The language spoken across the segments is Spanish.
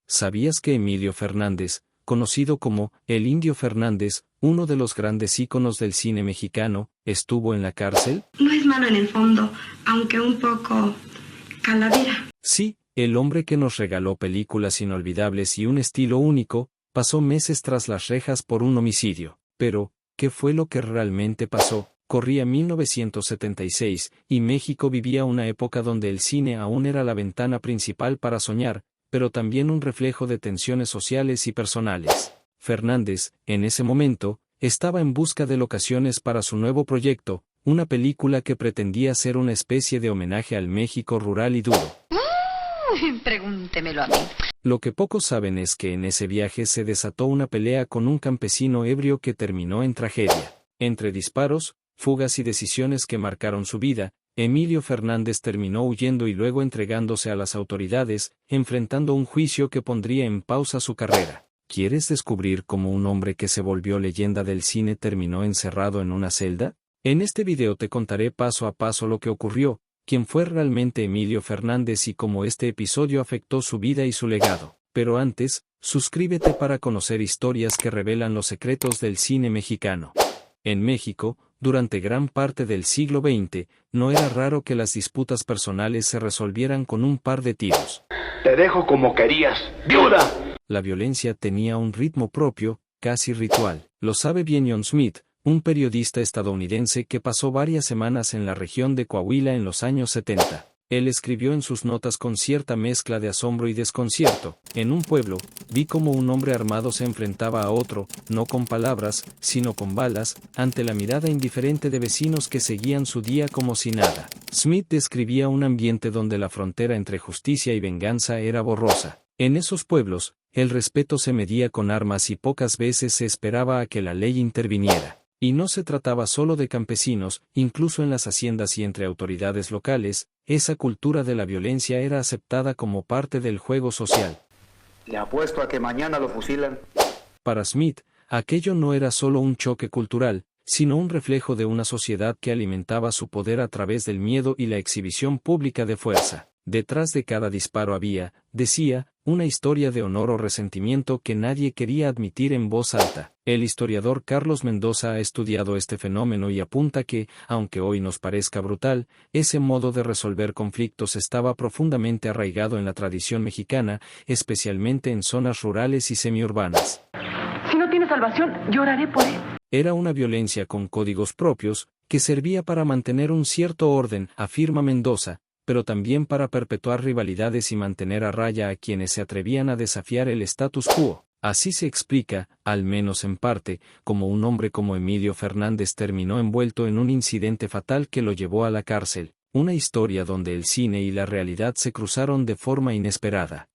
¿Sabías que Emilio Fernández, conocido como El Indio Fernández, uno de los grandes íconos del cine mexicano, estuvo en la cárcel? No es malo en el fondo, aunque un poco calavera. Sí, el hombre que nos regaló películas inolvidables y un estilo único, pasó meses tras las rejas por un homicidio. Pero, ¿qué fue lo que realmente pasó? Corría 1976, y México vivía una época donde el cine aún era la ventana principal para soñar, pero también un reflejo de tensiones sociales y personales. Fernández, en ese momento, estaba en busca de locaciones para su nuevo proyecto, una película que pretendía ser una especie de homenaje al México rural y duro. Pregúntemelo a mí. Lo que pocos saben es que en ese viaje se desató una pelea con un campesino ebrio que terminó en tragedia. Entre disparos, fugas y decisiones que marcaron su vida, Emilio Fernández terminó huyendo y luego entregándose a las autoridades, enfrentando un juicio que pondría en pausa su carrera. ¿Quieres descubrir cómo un hombre que se volvió leyenda del cine terminó encerrado en una celda? En este video te contaré paso a paso lo que ocurrió, quién fue realmente Emilio Fernández y cómo este episodio afectó su vida y su legado. Pero antes, suscríbete para conocer historias que revelan los secretos del cine mexicano. En México, durante gran parte del siglo XX, no era raro que las disputas personales se resolvieran con un par de tiros. Te dejo como querías, viuda. La violencia tenía un ritmo propio, casi ritual. Lo sabe bien John Smith, un periodista estadounidense que pasó varias semanas en la región de Coahuila en los años 70. Él escribió en sus notas con cierta mezcla de asombro y desconcierto: en un pueblo, vi cómo un hombre armado se enfrentaba a otro, no con palabras, sino con balas, ante la mirada indiferente de vecinos que seguían su día como si nada. Smith describía un ambiente donde la frontera entre justicia y venganza era borrosa. En esos pueblos, el respeto se medía con armas y pocas veces se esperaba a que la ley interviniera. Y no se trataba solo de campesinos, incluso en las haciendas y entre autoridades locales, esa cultura de la violencia era aceptada como parte del juego social. Le apuesto a que mañana lo fusilan. Para Smith, aquello no era solo un choque cultural, sino un reflejo de una sociedad que alimentaba su poder a través del miedo y la exhibición pública de fuerza. Detrás de cada disparo había, decía, una historia de honor o resentimiento que nadie quería admitir en voz alta. El historiador Carlos Mendoza ha estudiado este fenómeno y apunta que, aunque hoy nos parezca brutal, ese modo de resolver conflictos estaba profundamente arraigado en la tradición mexicana, especialmente en zonas rurales y semiurbanas. Si no tiene salvación, lloraré por él. Era una violencia con códigos propios, que servía para mantener un cierto orden, afirma Mendoza, pero también para perpetuar rivalidades y mantener a raya a quienes se atrevían a desafiar el status quo. Así se explica, al menos en parte, cómo un hombre como Emilio Fernández terminó envuelto en un incidente fatal que lo llevó a la cárcel, una historia donde el cine y la realidad se cruzaron de forma inesperada.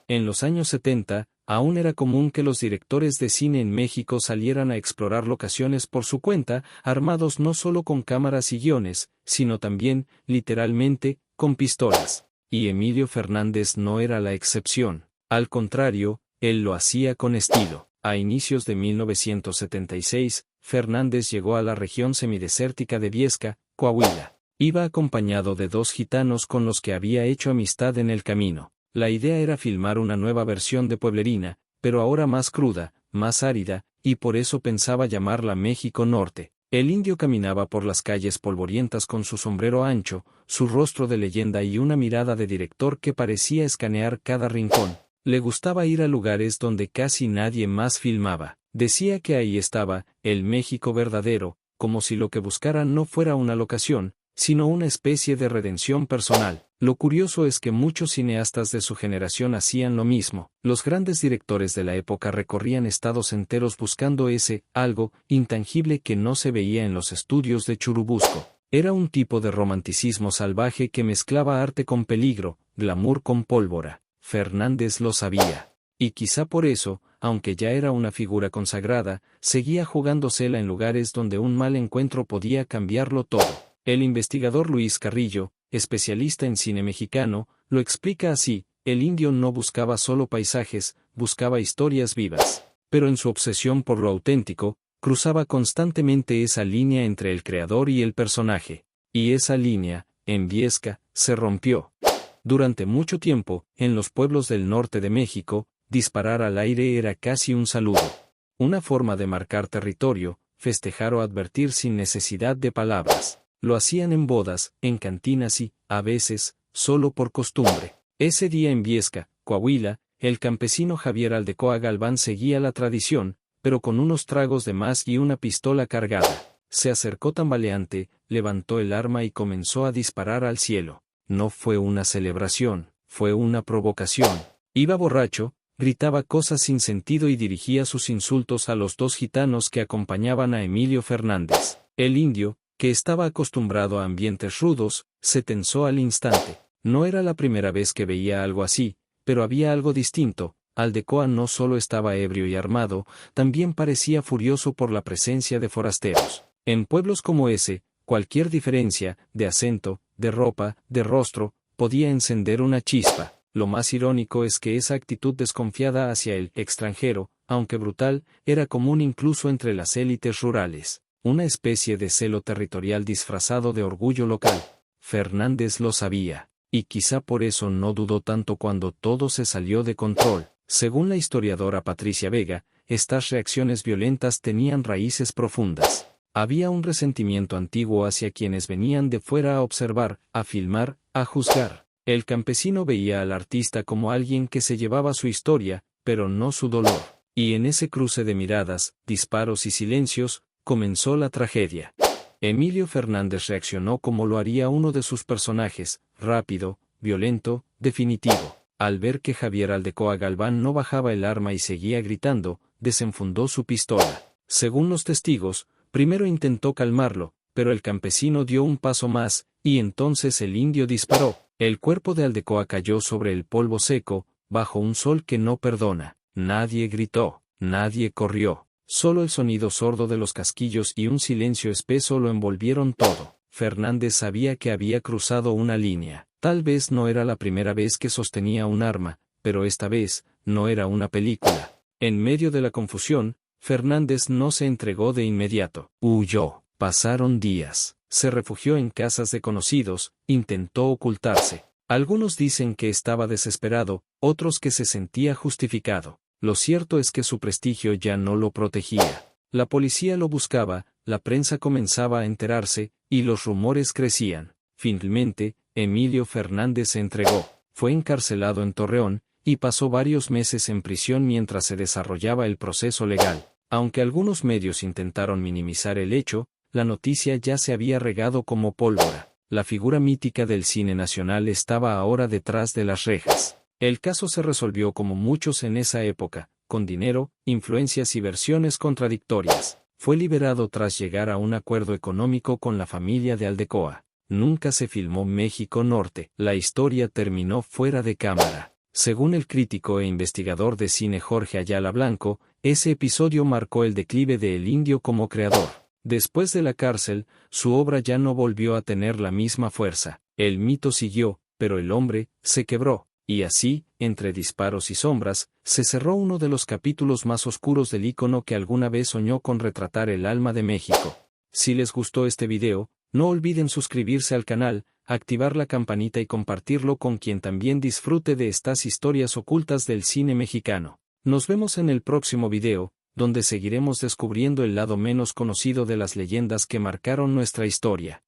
En los años 70, aún era común que los directores de cine en México salieran a explorar locaciones por su cuenta, armados no solo con cámaras y guiones, sino también, literalmente, con pistolas. Y Emilio Fernández no era la excepción. Al contrario, él lo hacía con estilo. A inicios de 1976, Fernández llegó a la región semidesértica de Viesca, Coahuila. Iba acompañado de dos gitanos con los que había hecho amistad en el camino. La idea era filmar una nueva versión de Pueblerina, pero ahora más cruda, más árida, y por eso pensaba llamarla México Norte. El indio caminaba por las calles polvorientas con su sombrero ancho, su rostro de leyenda y una mirada de director que parecía escanear cada rincón. Le gustaba ir a lugares donde casi nadie más filmaba. Decía que ahí estaba, el México verdadero, como si lo que buscara no fuera una locación, sino una especie de redención personal. Lo curioso es que muchos cineastas de su generación hacían lo mismo. Los grandes directores de la época recorrían estados enteros buscando ese algo intangible que no se veía en los estudios de Churubusco. Era un tipo de romanticismo salvaje que mezclaba arte con peligro, glamour con pólvora. Fernández lo sabía. Y quizá por eso, aunque ya era una figura consagrada, seguía jugándosela en lugares donde un mal encuentro podía cambiarlo todo. El investigador Luis Carrillo, especialista en cine mexicano, lo explica así: el indio no buscaba solo paisajes, buscaba historias vivas. Pero en su obsesión por lo auténtico, cruzaba constantemente esa línea entre el creador y el personaje. Y esa línea, en Viesca, se rompió. Durante mucho tiempo, en los pueblos del norte de México, disparar al aire era casi un saludo. Una forma de marcar territorio, festejar o advertir sin necesidad de palabras. Lo hacían en bodas, en cantinas y, a veces, solo por costumbre. Ese día en Viesca, Coahuila, el campesino Javier Aldecoa Galván seguía la tradición, pero con unos tragos de más y una pistola cargada. Se acercó tambaleante, levantó el arma y comenzó a disparar al cielo. No fue una celebración, fue una provocación. Iba borracho, gritaba cosas sin sentido y dirigía sus insultos a los dos gitanos que acompañaban a Emilio Fernández. El indio, que estaba acostumbrado a ambientes rudos, se tensó al instante. No era la primera vez que veía algo así, pero había algo distinto. Aldecoa no solo estaba ebrio y armado, también parecía furioso por la presencia de forasteros. En pueblos como ese, cualquier diferencia, de acento, de ropa, de rostro, podía encender una chispa. Lo más irónico es que esa actitud desconfiada hacia el extranjero, aunque brutal, era común incluso entre las élites rurales. Una especie de celo territorial disfrazado de orgullo local. Fernández lo sabía, y quizá por eso no dudó tanto cuando todo se salió de control. Según la historiadora Patricia Vega, estas reacciones violentas tenían raíces profundas. Había un resentimiento antiguo hacia quienes venían de fuera a observar, a filmar, a juzgar. El campesino veía al artista como alguien que se llevaba su historia, pero no su dolor. Y en ese cruce de miradas, disparos y silencios, comenzó la tragedia. Emilio Fernández reaccionó como lo haría uno de sus personajes, rápido, violento, definitivo. Al ver que Javier Aldecoa Galván no bajaba el arma y seguía gritando, desenfundó su pistola. Según los testigos, primero intentó calmarlo, pero el campesino dio un paso más, y entonces el indio disparó. El cuerpo de Aldecoa cayó sobre el polvo seco, bajo un sol que no perdona. Nadie gritó, nadie corrió. Solo el sonido sordo de los casquillos y un silencio espeso lo envolvieron todo. Fernández sabía que había cruzado una línea. Tal vez no era la primera vez que sostenía un arma, pero esta vez, no era una película. En medio de la confusión, Fernández no se entregó de inmediato. Huyó. Pasaron días. Se refugió en casas de conocidos, intentó ocultarse. Algunos dicen que estaba desesperado, otros que se sentía justificado. Lo cierto es que su prestigio ya no lo protegía. La policía lo buscaba, la prensa comenzaba a enterarse, y los rumores crecían. Finalmente, Emilio Fernández se entregó. Fue encarcelado en Torreón, y pasó varios meses en prisión mientras se desarrollaba el proceso legal. Aunque algunos medios intentaron minimizar el hecho, la noticia ya se había regado como pólvora. La figura mítica del cine nacional estaba ahora detrás de las rejas. El caso se resolvió como muchos en esa época, con dinero, influencias y versiones contradictorias. Fue liberado tras llegar a un acuerdo económico con la familia de Aldecoa. Nunca se filmó México Norte. La historia terminó fuera de cámara. Según el crítico e investigador de cine Jorge Ayala Blanco, ese episodio marcó el declive de El Indio como creador. Después de la cárcel, su obra ya no volvió a tener la misma fuerza. El mito siguió, pero el hombre se quebró. Y así, entre disparos y sombras, se cerró uno de los capítulos más oscuros del ícono que alguna vez soñó con retratar el alma de México. Si les gustó este video, no olviden suscribirse al canal, activar la campanita y compartirlo con quien también disfrute de estas historias ocultas del cine mexicano. Nos vemos en el próximo video, donde seguiremos descubriendo el lado menos conocido de las leyendas que marcaron nuestra historia.